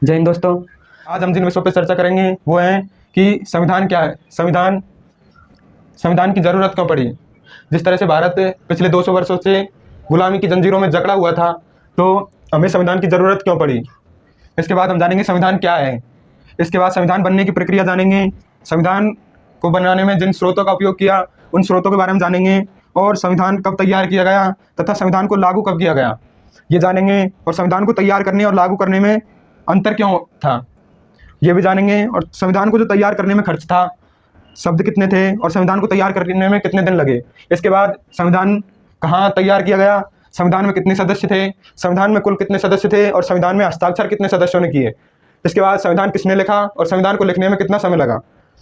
जय हिंद दोस्तों। आज हम जिन विषयों पर चर्चा करेंगे वो है कि संविधान क्या है, संविधान संविधान की ज़रूरत क्यों पड़ी। जिस तरह से भारत पिछले 200 वर्षों से गुलामी की जंजीरों में जकड़ा हुआ था, तो हमें संविधान की ज़रूरत क्यों पड़ी। इसके बाद हम जानेंगे संविधान क्या है। इसके बाद संविधान बनने की प्रक्रिया जानेंगे। संविधान को बनाने में जिन स्रोतों का उपयोग किया उन स्रोतों के बारे में जानेंगे, और संविधान कब तैयार किया गया तथा संविधान को लागू कब किया गया ये जानेंगे। और संविधान को तैयार करने और लागू करने में अंतर क्यों था ये भी जानेंगे। और संविधान को जो तैयार करने में खर्च था, शब्द कितने थे, और संविधान को तैयार करने में कितने दिन लगे। इसके बाद संविधान कहाँ तैयार किया गया, संविधान में कितने सदस्य थे, संविधान में कुल कितने सदस्य थे, और संविधान में हस्ताक्षर कितने सदस्यों ने किए। इसके बाद संविधान किसने लिखा और संविधान को लिखने में कितना समय लगा।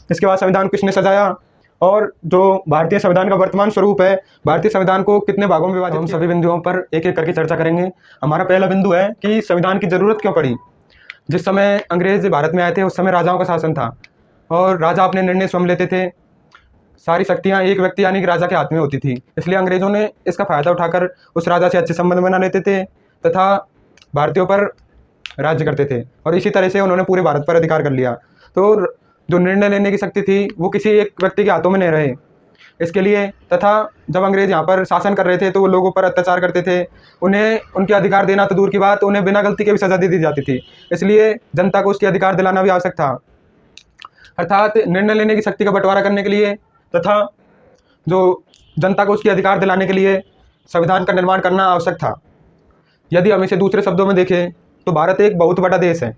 इसके बाद संविधान किसने सजाया, और जो भारतीय संविधान का वर्तमान स्वरूप है, भारतीय संविधान को कितने भागों में विभाजित। हम सभी बिंदुओं पर एक एक करके चर्चा करेंगे। हमारा पहला बिंदु है कि संविधान की जरूरत क्यों पड़ी। जिस समय अंग्रेज भारत में आए थे उस समय राजाओं का शासन था, और राजा अपने निर्णय स्वयं लेते थे। सारी शक्तियां एक व्यक्ति यानी कि राजा के हाथ में होती थी, इसलिए अंग्रेजों ने इसका फायदा उठाकर उस राजा से अच्छे संबंध बना लेते थे तथा भारतीयों पर राज्य करते थे, और इसी तरह से उन्होंने पूरे भारत पर अधिकार कर लिया। तो जो निर्णय लेने की शक्ति थी वो किसी एक व्यक्ति के हाथों में नहीं रहे। इसके लिए तथा जब अंग्रेज यहाँ पर शासन कर रहे थे तो वो लोगों पर अत्याचार करते थे, उन्हें उनके अधिकार देना तो दूर की बात, उन्हें बिना गलती के भी सजा दे दी जाती थी। इसलिए जनता को उसके अधिकार दिलाना भी आवश्यक था। अर्थात निर्णय लेने की शक्ति का बंटवारा करने के लिए तथा जो जनता को उसके अधिकार दिलाने के लिए संविधान का निर्माण करना आवश्यक था। यदि हम इसे दूसरे शब्दों में देखें तो भारत एक बहुत बड़ा देश है।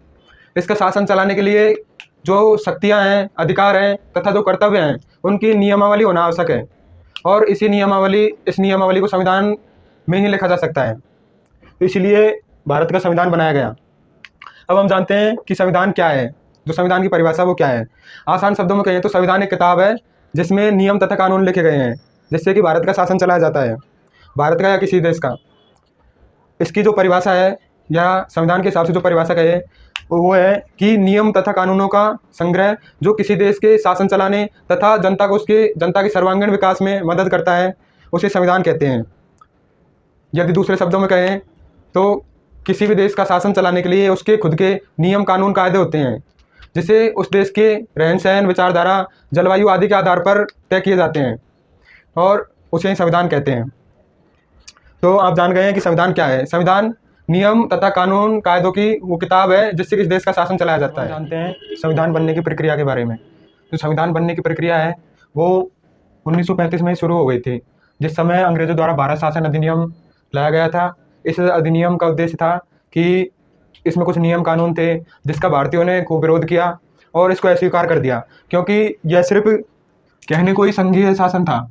इसका शासन चलाने के लिए जो शक्तियां हैं, अधिकार हैं तथा जो कर्तव्य हैं, उनकी नियमावली होना आवश्यक है, और इस नियमावली को संविधान में ही लिखा जा सकता है। तो इसीलिए भारत का संविधान बनाया गया। अब हम जानते हैं कि संविधान क्या है, जो संविधान की परिभाषा वो क्या है। आसान शब्दों में कहें तो संविधान एक किताब है जिसमें नियम तथा कानून लिखे गए हैं, जिससे कि भारत का शासन चलाया जाता है, भारत का या किसी देश का। इसकी जो परिभाषा है, या संविधान के हिसाब से जो परिभाषा है वो है कि नियम तथा कानूनों का संग्रह जो किसी देश के शासन चलाने तथा जनता के सर्वांगीण विकास में मदद करता है, उसे संविधान कहते हैं। यदि दूसरे शब्दों में कहें तो किसी भी देश का शासन चलाने के लिए उसके खुद के नियम कानून कायदे होते हैं, जिसे उस देश के रहन सहन, विचारधारा, जलवायु आदि के आधार पर तय किए जाते हैं, और उसे संविधान कहते हैं। तो आप जान गए हैं कि संविधान क्या है। संविधान नियम तथा कानून कायदों की वो किताब है जिससे किस देश का शासन चलाया जाता है। जानते हैं संविधान बनने की प्रक्रिया के बारे में। जो संविधान बनने की प्रक्रिया है वो 1935 में शुरू हो गई थी, जिस समय अंग्रेजों द्वारा भारत शासन अधिनियम लाया गया था। इस अधिनियम का उद्देश्य था कि इसमें कुछ नियम कानून थे जिसका भारतीयों ने खूब विरोध किया और इसको अस्वीकार कर दिया, क्योंकि यह सिर्फ कहने को ही संघीय शासन था,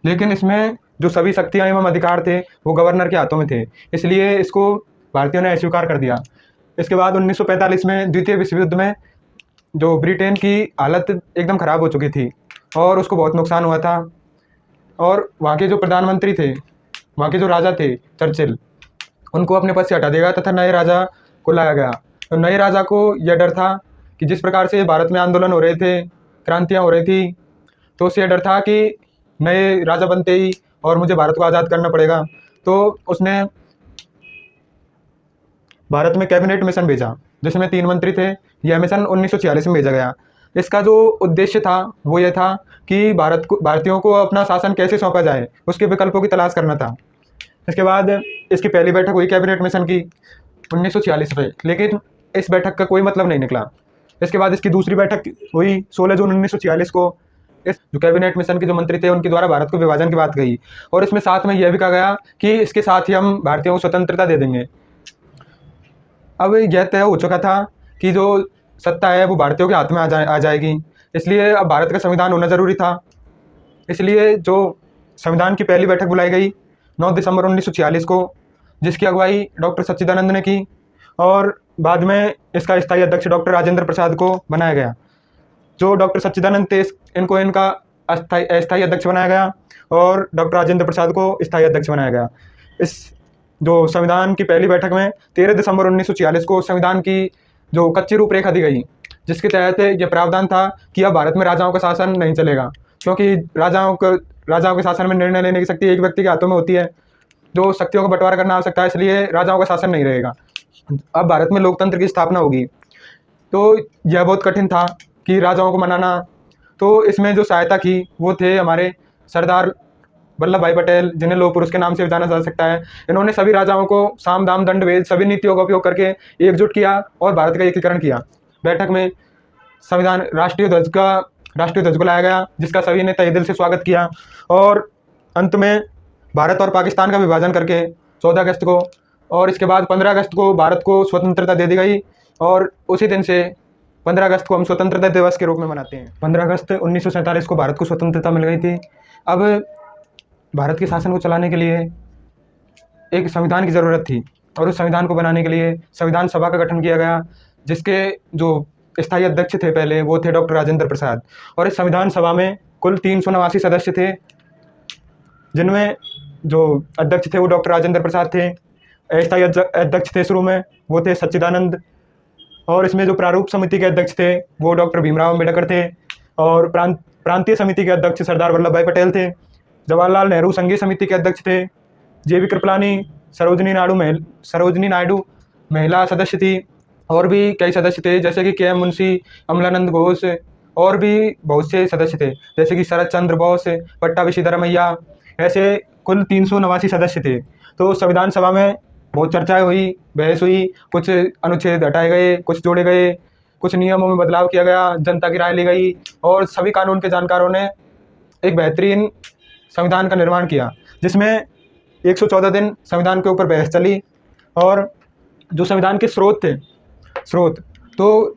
लेकिन इसमें जो सभी शक्तियां एवं अधिकार थे वो गवर्नर के हाथों में थे, इसलिए इसको भारतीयों ने अस्वीकार कर दिया। इसके बाद 1945 में द्वितीय विश्व युद्ध में जो ब्रिटेन की हालत एकदम ख़राब हो चुकी थी और उसको बहुत नुकसान हुआ था, और वहाँ के जो प्रधानमंत्री थे, वहाँ के जो राजा थे चर्चिल, उनको अपने पद से हटा देगा तथा नए राजा को लाया गया। तो नए राजा को यह डर था कि जिस प्रकार से भारत में आंदोलन हो रहे थे, क्रांतियाँ हो रही थी, तो उससे यह डर था कि नए राजा बनते ही और मुझे भारत को आज़ाद करना पड़ेगा। तो उसने भारत में कैबिनेट मिशन भेजा जिसमें 3 मंत्री थे। यह मिशन 1946 में भेजा गया। इसका जो उद्देश्य था वो ये था कि भारतीयों को अपना शासन कैसे सौंपा जाए, उसके विकल्पों की तलाश करना था। इसके बाद इसकी पहली बैठक हुई कैबिनेट मिशन की 1946 में, लेकिन इस बैठक का कोई मतलब नहीं निकला। इसके बाद इसकी दूसरी बैठक हुई 16 जून 1946 को। इस जो कैबिनेट मिशन के जो मंत्री थे उनके द्वारा भारत को विभाजन की बात कही, और इसमें साथ में यह भी कहा गया कि इसके साथ ही हम भारतीयों को स्वतंत्रता दे देंगे। अब यह तय हो चुका था कि जो सत्ता है वो भारतीयों के हाथ में आ जाएगी, इसलिए अब भारत का संविधान होना जरूरी था। इसलिए जो संविधान की पहली बैठक बुलाई गई 9 दिसंबर 1946 को, जिसकी अगुवाई डॉक्टर सच्चिदानंद ने की, और बाद में इसका स्थायी अध्यक्ष डॉक्टर राजेंद्र प्रसाद को बनाया गया। जो डॉक्टर सच्चिदानंद थे इनको इनका अस्थायी अध्यक्ष बनाया गया, और डॉक्टर राजेंद्र प्रसाद को स्थायी अध्यक्ष बनाया गया। इस जो संविधान की पहली बैठक में 13 दिसंबर 1946 को संविधान की जो कच्ची रूपरेखा दी गई, जिसके तहत यह प्रावधान था कि अब भारत में राजाओं का शासन नहीं चलेगा, क्योंकि राजाओं के शासन में निर्णय लेने की शक्ति एक व्यक्ति के हाथों में होती है। जो शक्तियों का बंटवारा करना आवश्यकता है, इसलिए राजाओं का शासन नहीं रहेगा। अब भारत में लोकतंत्र की स्थापना होगी। तो यह बहुत कठिन था कि राजाओं को मनाना। तो इसमें जो सहायता की वो थे हमारे सरदार वल्लभ भाई पटेल, जिन्हें लोह पुरुष के नाम से जाना जा सकता है। इन्होंने सभी राजाओं को साम दाम दंड भेद सभी नीतियों का उपयोग करके एकजुट किया और भारत का एकीकरण किया। बैठक में संविधान राष्ट्रीय ध्वज को लाया गया, जिसका सभी ने तहे दिल से स्वागत किया। और अंत में भारत और पाकिस्तान का विभाजन करके 14 अगस्त को, और इसके बाद 15 अगस्त को भारत को स्वतंत्रता दे दी गई। और उसी दिन से 15 अगस्त को हम स्वतंत्रता दिवस के रूप में मनाते हैं। 15 अगस्त 1947 को भारत को स्वतंत्रता मिल गई थी। अब भारत के शासन को चलाने के लिए एक संविधान की ज़रूरत थी, और उस संविधान को बनाने के लिए संविधान सभा का गठन किया गया, जिसके जो स्थायी अध्यक्ष थे पहले वो थे डॉक्टर राजेंद्र प्रसाद। और इस संविधान सभा में कुल 389 सदस्य थे, जिनमें जो अध्यक्ष थे वो डॉक्टर राजेंद्र प्रसाद थे। अस्थायी अध्यक्ष थे शुरू में, वो थे सच्चिदानंद। और इसमें जो प्रारूप समिति के अध्यक्ष थे वो डॉक्टर भीमराव अम्बेडकर थे। और प्रांतीय समिति के अध्यक्ष सरदार वल्लभ भाई पटेल थे। जवाहरलाल नेहरू संघीय समिति के अध्यक्ष थे। जेबी कृपलानी, सरोजनी नायडू महिला सदस्य थी। और भी कई सदस्य थे, जैसे कि के.एम. मुंशी, अमलानंद घोष, और भी बहुत से सदस्य थे, जैसे कि शरद चंद्र बोस, पट्टाभी सीतारामैया। ऐसे कुल 389 सदस्य थे। तो संविधान सभा में बहुत चर्चाएं हुई, बहस हुई, कुछ अनुच्छेद हटाए गए, कुछ जोड़े गए, कुछ नियमों में बदलाव किया गया, जनता की राय ली गई, और सभी कानून के जानकारों ने एक बेहतरीन संविधान का निर्माण किया, जिसमें 114 दिन संविधान के ऊपर बहस चली। और जो संविधान के स्रोत थे, तो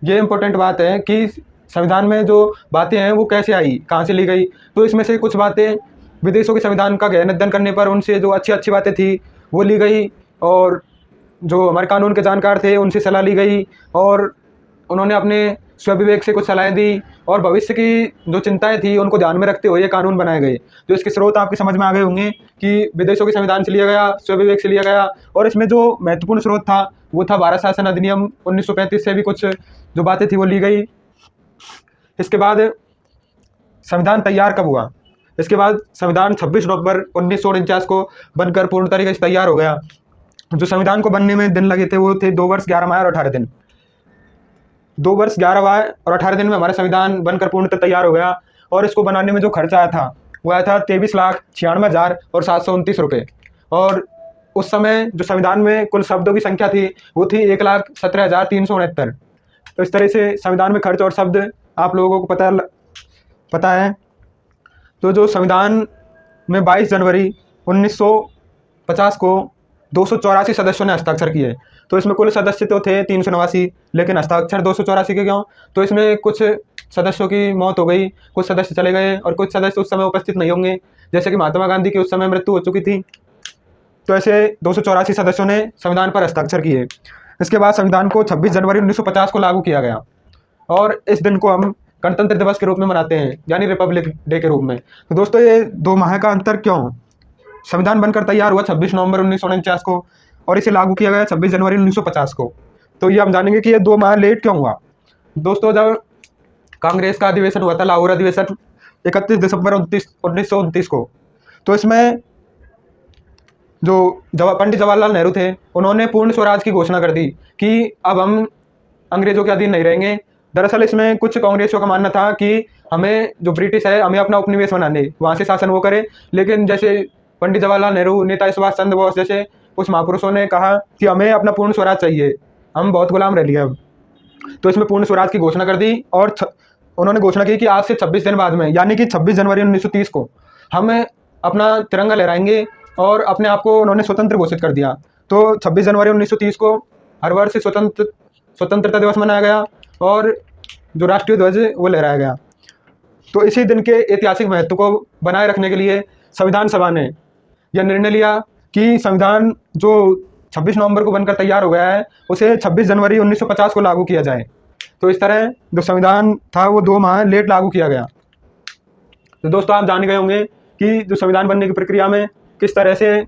ये इम्पोर्टेंट बात है कि संविधान में जो बातें हैं वो कैसे आई, कहाँ से ली गई। तो इसमें से कुछ बातें विदेशों के संविधान का गहन अध्ययन करने पर उनसे जो अच्छी अच्छी बातें थी वो ली गई, और जो हमारे कानून के जानकार थे उनसे सलाह ली गई, और उन्होंने अपने स्वविवेक से कुछ सलाहें दी, और भविष्य की जो चिंताएं थी उनको ध्यान में रखते हुए ये कानून बनाए गए। जो इसके स्रोत आपके समझ में आ गए होंगे कि विदेशों के संविधान से लिया गया, स्वविवेक से लिया गया। और इसमें जो महत्वपूर्ण स्रोत था वो था भारत शासन अधिनियम 1935 से भी कुछ जो बातें थी वो ली गई। इसके बाद संविधान तैयार कब हुआ? इसके बाद संविधान 26 नवंबर 1949 को बनकर पूर्ण तरीके से तैयार हो गया। जो संविधान को बनने में दिन लगे थे वो थे 2 वर्ष 11 माह और 18 दिन। 2 वर्ष 11 माह और 18 दिन में हमारा संविधान बनकर पूर्णतः तैयार हो गया। और इसको बनाने में जो खर्चा आया था वो आया था 23,96,729 रुपये। और उस समय जो संविधान में कुल शब्दों की संख्या थी वो थी 1,17,369। तो इस तरह से संविधान में खर्च और शब्द आप लोगों को पता है। तो जो संविधान में 22 जनवरी 1950 को 284 सदस्यों ने हस्ताक्षर किए। तो इसमें कुल सदस्य तो थे 389, लेकिन हस्ताक्षर 284 के क्यों? तो इसमें कुछ सदस्यों की मौत हो गई, कुछ सदस्य चले गए, और कुछ सदस्य उस समय उपस्थित नहीं होंगे, जैसे कि महात्मा गांधी की उस समय मृत्यु हो चुकी थी। तो ऐसे 284 सदस्यों ने संविधान पर हस्ताक्षर किए। इसके बाद संविधान को 26 जनवरी 1950 को लागू किया गया, और इस दिन को हम गणतंत्र दिवस के रूप में मनाते हैं, यानी रिपब्लिक डे के रूप में। तो दोस्तों ये 2 माह का अंतर क्यों? संविधान बनकर तैयार हुआ 26 नवंबर 1949 को, और इसे लागू किया गया 26 जनवरी 1950 को। तो ये हम जानेंगे कि ये 2 माह लेट क्यों हुआ। दोस्तों जब कांग्रेस का अधिवेशन हुआ था, लाहौर अधिवेशन 31 दिसंबर 1929 को, तो इसमें जो पंडित जवाहरलाल नेहरू थे उन्होंने पूर्ण स्वराज की घोषणा कर दी कि अब हम अंग्रेजों के अधीन नहीं रहेंगे। दरअसल इसमें कुछ कांग्रेसियों का मानना था कि हमें जो ब्रिटिश है हमें अपना उपनिवेश बनाने, वहाँ से शासन वो करे। लेकिन जैसे पंडित जवाहरलाल नेहरू, नेताजी सुभाष चंद्र बोस जैसे कुछ महापुरुषों ने कहा कि हमें अपना पूर्ण स्वराज चाहिए, हम बहुत गुलाम रह लिए अब। तो इसमें पूर्ण स्वराज की घोषणा कर दी, और उन्होंने घोषणा की कि आज से 26 दिन बाद में, यानी कि 26 जनवरी 1930 को हम अपना तिरंगा लहराएंगे, और अपने आप को उन्होंने स्वतंत्र घोषित कर दिया। तो 26 जनवरी 1930 को हर वर्ष स्वतंत्रता दिवस मनाया गया, और जो राष्ट्रीय ध्वज वो लहराया गया। तो इसी दिन के ऐतिहासिक महत्व को बनाए रखने के लिए संविधान सभा ने यह निर्णय लिया कि संविधान जो 26 नवंबर को बनकर तैयार हो गया है उसे 26 जनवरी 1950 को लागू किया जाए। तो इस तरह जो संविधान था वो 2 माह लेट लागू किया गया। तो दोस्तों आप जान गए होंगे कि जो संविधान बनने की प्रक्रिया में किस तरह से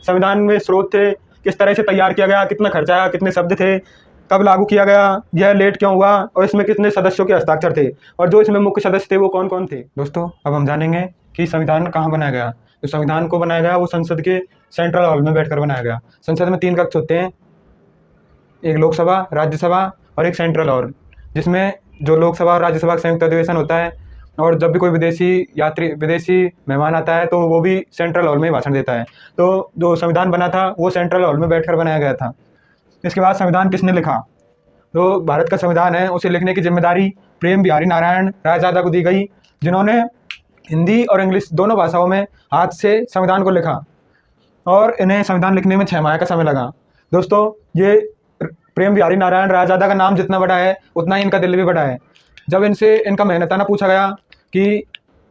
संविधान में स्रोत थे, किस तरह से तैयार किया गया, कितना खर्चा आया, कितने शब्द थे, कब लागू किया गया, यह लेट क्यों हुआ, और इसमें कितने सदस्यों के हस्ताक्षर थे, और जो इसमें मुख्य सदस्य थे वो कौन कौन थे। दोस्तों अब हम जानेंगे कि संविधान कहाँ बनाया गया। जो संविधान को बनाया गया वो संसद के सेंट्रल हॉल में बैठकर बनाया गया। संसद में 3 कक्ष होते हैं, एक लोकसभा, राज्यसभा और एक सेंट्रल हॉल, जिसमें जो लोकसभा और राज्यसभा का संयुक्त अधिवेशन होता है। और जब भी कोई विदेशी मेहमान आता है तो वो भी सेंट्रल हॉल में ही भाषण देता है। तो जो संविधान बना था वो सेंट्रल हॉल में बैठकर बनाया गया था। इसके बाद संविधान किसने लिखा? जो भारत का संविधान है उसे लिखने की जिम्मेदारी प्रेम बिहारी नारायण रायजादा को दी गई, जिन्होंने हिंदी और इंग्लिश दोनों भाषाओं में हाथ से संविधान को लिखा और इन्हें संविधान लिखने में 6 माह का समय लगा। दोस्तों, ये प्रेम बिहारी नारायण रायजादा का नाम जितना बड़ा है उतना ही इनका दिल भी बड़ा है। जब इनसे इनका मेहनताना पूछा गया कि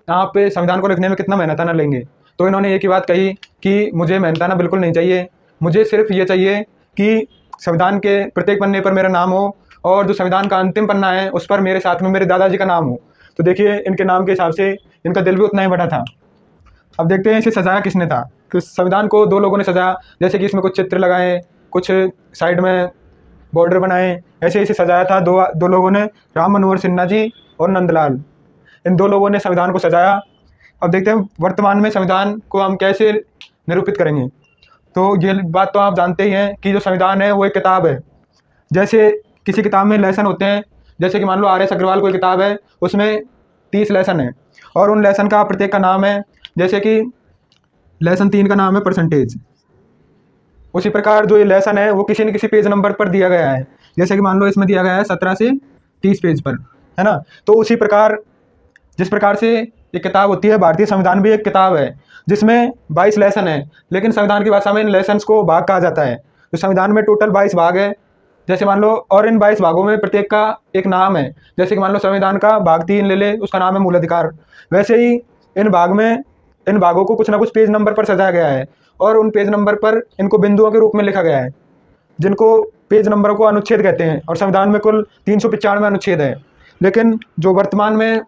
आप संविधान को लिखने में कितना मेहनताना लेंगे, तो इन्होंने एक ही बात कही कि मुझे मेहनताना बिल्कुल नहीं चाहिए, मुझे सिर्फ ये चाहिए कि संविधान के प्रत्येक पन्ने पर मेरा नाम हो और जो संविधान का अंतिम पन्ना है उस पर मेरे साथ में मेरे दादाजी का नाम हो। तो देखिए, इनके नाम के हिसाब से इनका दिल भी उतना ही बड़ा था। अब देखते हैं इसे सजाया किसने था। तो संविधान को 2 लोगों ने सजाया, जैसे कि इसमें कुछ चित्र लगाए, कुछ साइड में बॉर्डर बनाए, ऐसे इसे सजाया था दो लोगों ने, राम मनोहर सिन्हा जी और नंदलाल। इन 2 लोगों ने संविधान को सजाया। अब देखते हैं वर्तमान में संविधान को हम कैसे निरूपित करेंगे। तो ये बात तो आप जानते ही हैं कि जो संविधान है वो एक किताब है। जैसे किसी किताब में लेसन होते हैं, जैसे कि मान लो आर एस अग्रवाल कोई किताब है, उसमें 30 लेसन है और उन लेसन का प्रत्येक का नाम है। जैसे कि लेसन 3 का नाम है परसेंटेज। उसी प्रकार जो ये लेसन है वो किसी न किसी पेज नंबर पर दिया गया है। जैसे कि मान लो इसमें दिया गया है 17 से 30 पेज पर, है ना। तो उसी प्रकार जिस प्रकार से ये किताब होती है, भारतीय संविधान भी एक किताब है जिसमें 22 लेसन है, लेकिन संविधान की भाषा में इन लेसन्स को भाग कहा जाता है। तो संविधान में टोटल 22 भाग है, जैसे मान लो, और इन 22 भागों में प्रत्येक का एक नाम है। जैसे कि मान लो संविधान का भाग 3 ले ले, उसका नाम है मूल अधिकार। वैसे ही इन भागों को कुछ ना कुछ पेज नंबर पर सजाया गया है और उन पेज नंबर पर इनको बिंदुओं के रूप में लिखा गया है, जिनको पेज नंबर को अनुच्छेद कहते हैं। और संविधान में कुल 395 अनुच्छेद है। लेकिन जो वर्तमान में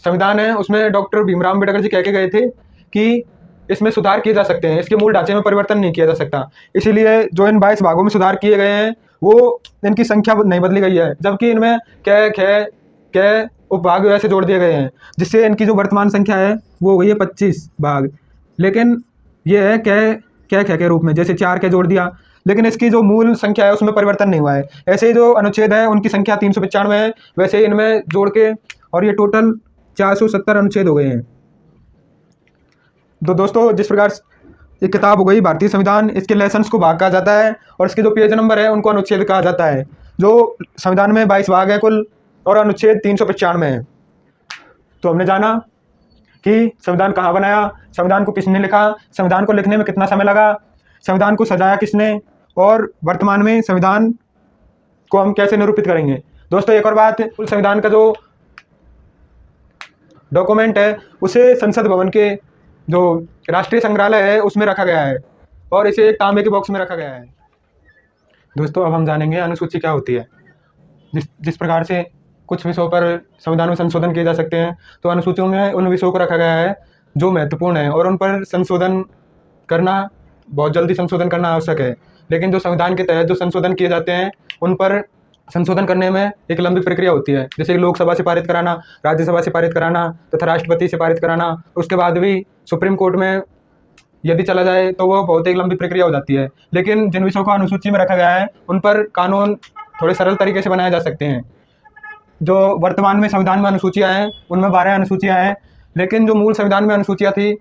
संविधान है उसमें डॉक्टर भीमराव अम्बेडकर जी कह के गए थे कि इसमें सुधार किए जा सकते हैं, इसके मूल ढांचे में परिवर्तन नहीं किया जा सकता। इसीलिए जो इन 22 भागों में सुधार किए गए हैं वो इनकी संख्या नहीं बदली गई है, जबकि इनमें कै उपभाग वैसे जोड़ दिए गए हैं, जिससे इनकी जो वर्तमान संख्या है वो हो गई है 25 भाग। लेकिन ये है कै के रूप में, जैसे 4 के जोड़ दिया, लेकिन इसकी जो मूल संख्या है उसमें परिवर्तन नहीं हुआ है। ऐसे ही जो अनुच्छेद है उनकी संख्या 395 है, वैसे ही इनमें जोड़ के और ये टोटल 470 अनुच्छेद हो गए हैं। तो दोस्तों, जिस प्रकार ये किताब हो गई भारतीय संविधान, इसके लेसन्स को भाग कहा जाता है और इसके जो पेज नंबर है उनको अनुच्छेद कहा जाता है। जो संविधान में 22 भाग है कुल और अनुच्छेद 395 है। तो हमने जाना कि संविधान कहाँ बनाया, संविधान को किसने लिखा, संविधान को लिखने में कितना समय लगा, संविधान को सजाया किसने, और वर्तमान में संविधान को हम कैसे निरूपित करेंगे। दोस्तों, एक और बात, संविधान का जो डॉक्यूमेंट है उसे संसद भवन के जो राष्ट्रीय संग्रहालय है उसमें रखा गया है और इसे एक तांबे के बॉक्स में रखा गया है। दोस्तों, अब हम जानेंगे अनुसूची क्या होती है। जिस प्रकार से कुछ विषयों पर संविधान में संशोधन किए जा सकते हैं, तो अनुसूचियों में उन विषयों को रखा गया है जो महत्वपूर्ण है और उन पर संशोधन करना, बहुत जल्दी संशोधन करना आवश्यक है। लेकिन जो संविधान के तहत जो संशोधन किए जाते हैं उन पर संशोधन करने में एक लंबी प्रक्रिया होती है, जैसे कि लोकसभा से पारित कराना, राज्यसभा से पारित कराना तथा राष्ट्रपति से पारित कराना। उसके बाद भी सुप्रीम कोर्ट में यदि चला जाए तो वो बहुत एक लंबी प्रक्रिया हो जाती है। लेकिन जिन विषयों को अनुसूची में रखा गया है उन पर कानून थोड़े सरल तरीके से बनाए जा सकते हैं। जो वर्तमान में संविधान में अनुसूचियाँ हैं उनमें 12 अनुसूचियाँ हैं, लेकिन जो मूल संविधान में अनुसूचियाँ थी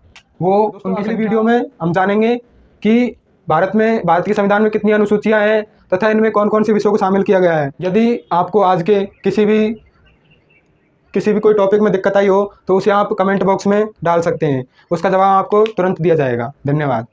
वो उनकी वीडियो में हम जानेंगे कि भारत की संविधान में कितनी अनुसूचियाँ हैं तथा इनमें कौन कौन से विषयों को शामिल किया गया है। यदि आपको आज के किसी भी कोई टॉपिक में दिक्कत आई हो तो उसे आप कमेंट बॉक्स में डाल सकते हैं, उसका जवाब आपको तुरंत दिया जाएगा। धन्यवाद।